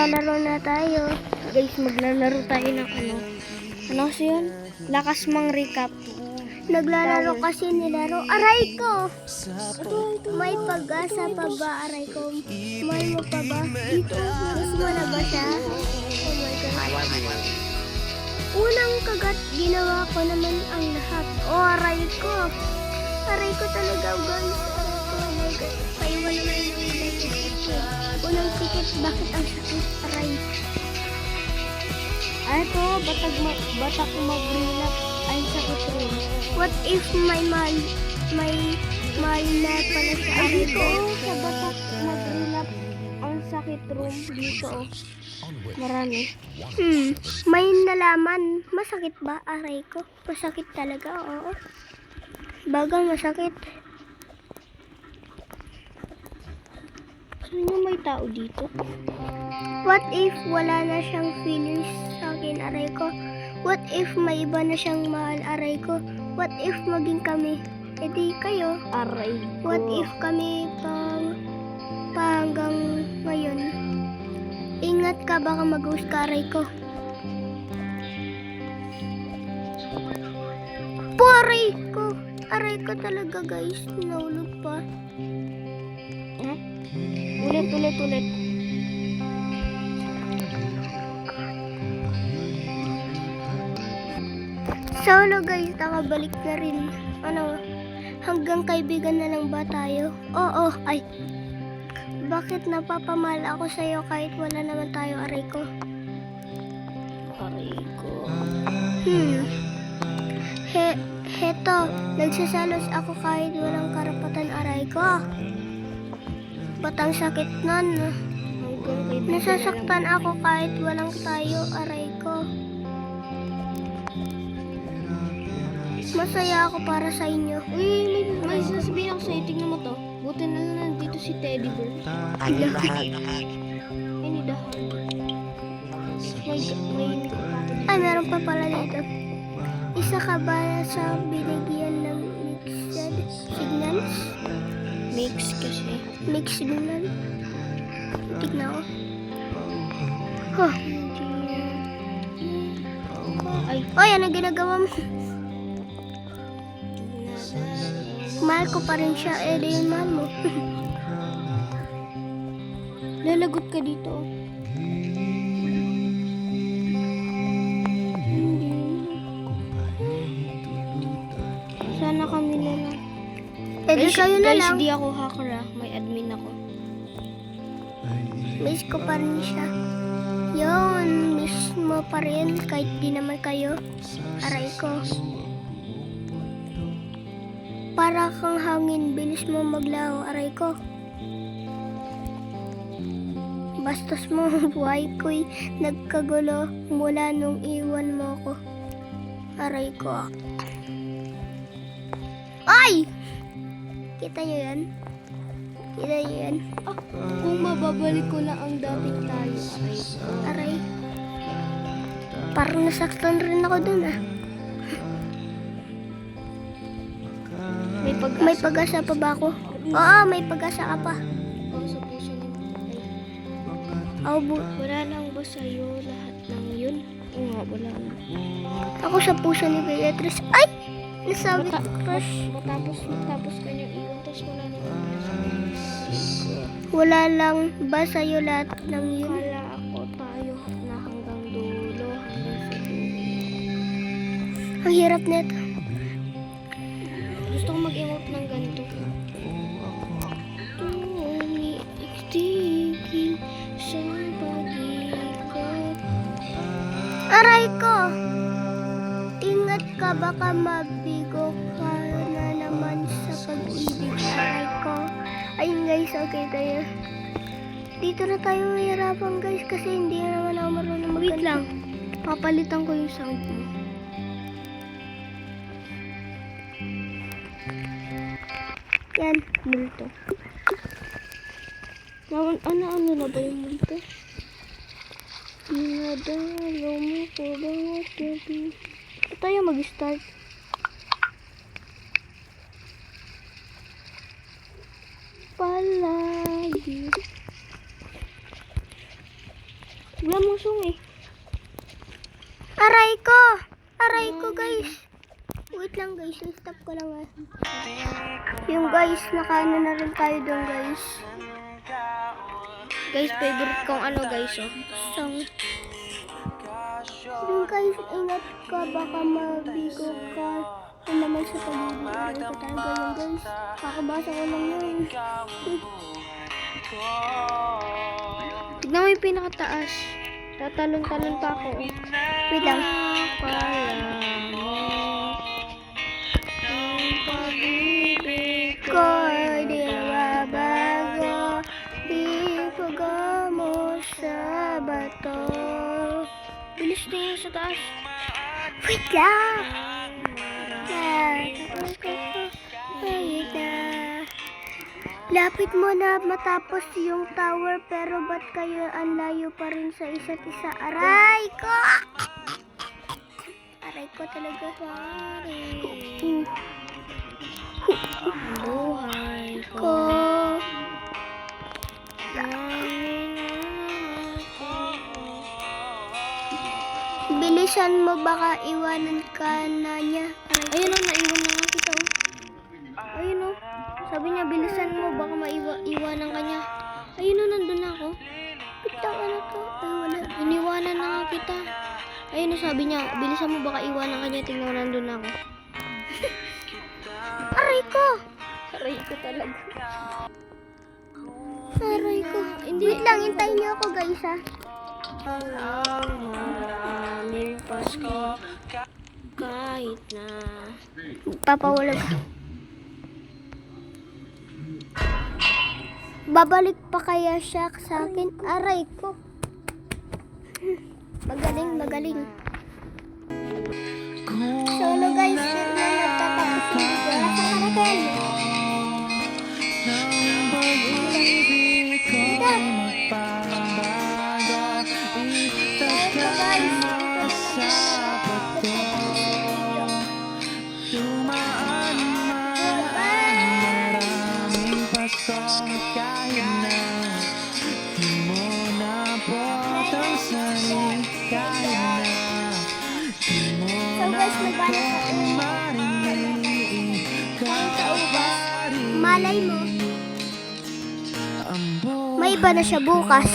Maglalaro na tayo. Guys, maglalaro tayo ng ano. Ano kasi yun? Lakas mang recap. Naglalaro kasi nilaro. Aray ko! May pag-asa pa ba, aray ko? May mo pa ba? Dito, gusto mo na ba siya? Oh my God. Unang kagat, ginawa ko naman ang lahat. Oh, aray ko. Aray ko talaga, guys. Oh my God. Paiwan naman yung unang tikit, bakit ang sakit? Aray. Ay ko, batak mag-relap. Ay, sakit rin. What if may mal na pala sa aray ko? Sa batak mag-relap. Ang sakit room dito. Marami. May nalaman. Masakit ba aray ko? Masakit talaga, oo. Bagang masakit. Sino may tao dito? What if wala na siyang feelings sa akin, aray ko? What if may iba na siyang mahal, aray ko? What if maging kami? E di kayo. Aray ko. What if kami pa hanggang ngayon? Ingat ka, baka mag-ghost ka, aray ko. Aray ko. Aray ko talaga, guys. Nahulog pa. Ulit. Solo guys, nakabalik na rin. Ano, hanggang kaibigan na lang ba tayo? Oo, ay. Bakit napapamahal ako sa'yo kahit wala naman tayo, aray ko? Aray ko. Heto, nagsasalos ako kahit walang karapatan, aray ko. Ba't ang sakit nun? Nasasaktan ako kahit walang tayo, aray ko. Masaya ako para sa inyo. Uy, may sasabihin ako sa'yo. Tingnan mo to. Buti na lang nandito si Teddy Bear. I need a hug. Ay, meron pa pala dito. Isa ka ba sa binigyan ng mixed signals? Mix kasi. Mixed signal. Tignan ko. Huh. Ay, ano ginagawa mo? Mahal ko pa rin siya, eh di yung mahal mo. Lalagot ka dito. Sana kami na lang. Eh di kayo na lang. Guys, di ako hacker ah. May admin ako. Miss ko pa rin siya. Yun, miss mo pa rin kahit di naman kayo. Aray ko. Para kang hangin, bilis mo maglaho, aray ko. Bastos mo, buhay ko'y nagkagulo mula nung iwan mo ko. Aray ko. Ay! Kita nyo yan? Kita nyo yan? Kung mababalik ko na ang dati tayo, aray ko. Aray. Parang nasaktan rin ako dun ah. May pag-asa pa ba ako? Oo, may pag-asa ka pa. Oo, sa puso ni wala lang ba sa'yo lahat ng yun? Oo nga, wala lang. Ako sa puso ni Beatrice. Ay! Nasabi ko, crush. Matapos kanyang iwan, tapos wala lang ba sa'yo? Wala lang ba sa'yo lahat ng yun? Kala ako tayo na hanggang dulo, hanggang sa dulo. Ang hirap nito. Gusto ko mag-emote ng ganito. Tumitigil sa pag-ikot. Aray ko! Ingat ka, baka mabigo ka na naman sa pag-ibig. Aray ko. Ayun guys, okay tayo. Dito na tayo mahirapan guys kasi hindi naman ako marunong mag-ganito. Wait lang. Papalitan ko yung sound mo. Yan, multo. Ano na ba yung multo? Inadalo mo ko bawat gabi. Ito tayo mag-start. Palagi. Wala mong sung eh. Aray ko! Aray ko guys. Wait lang guys, stop ko lang ah. Yung guys, nakaano na rin tayo doon guys. Guys, favorite kong ano guys oh. Song. Yung guys, ingat ka, baka mabigo ka. Ano naman sa pag-ibig. Aray ko talaga yun guys. Kakabasa ko lang yun. Tignan mo yung pinakataas. Tatalon-talon pa ako. Wait lang. Ang pag-ibig ko di mabago. Di ko gamo sa bato. Bilis na yun sa taas. Wait lang. Wait lang. Lapit mo na matapos yung tower pero ba't kayo ang layo pa rin sa isa't isa? Aray ko! Aray ko talaga. Buhay ko. Bilisan mo baka iwanan ka na niya. Ayun o, naiwan na nga kita o. Ayun o. Sabi niya, bilisan mo, baka maiwanan ka niya. Ayun o, nandun na ako. Pitang ano to? Ay, wala. Iniwanan na nga kita. Ayun o, sabi niya, bilisan mo, baka iwanan ka niya. Tingnan mo, nandun na ako. Aray ko! Aray ko talaga. Aray ko. Hindi. Wait lang, hintayin niyo ako guys ha. Maraming Pasko kahit na papawalag. Babalik pa kaya siya sa akin? Aray ko. Magaling, magaling. So, hello guys. Dito na nagtatapos yung video. Nasa karakan. So guys, magbanat ako. Malay mo, may iba na siya bukas.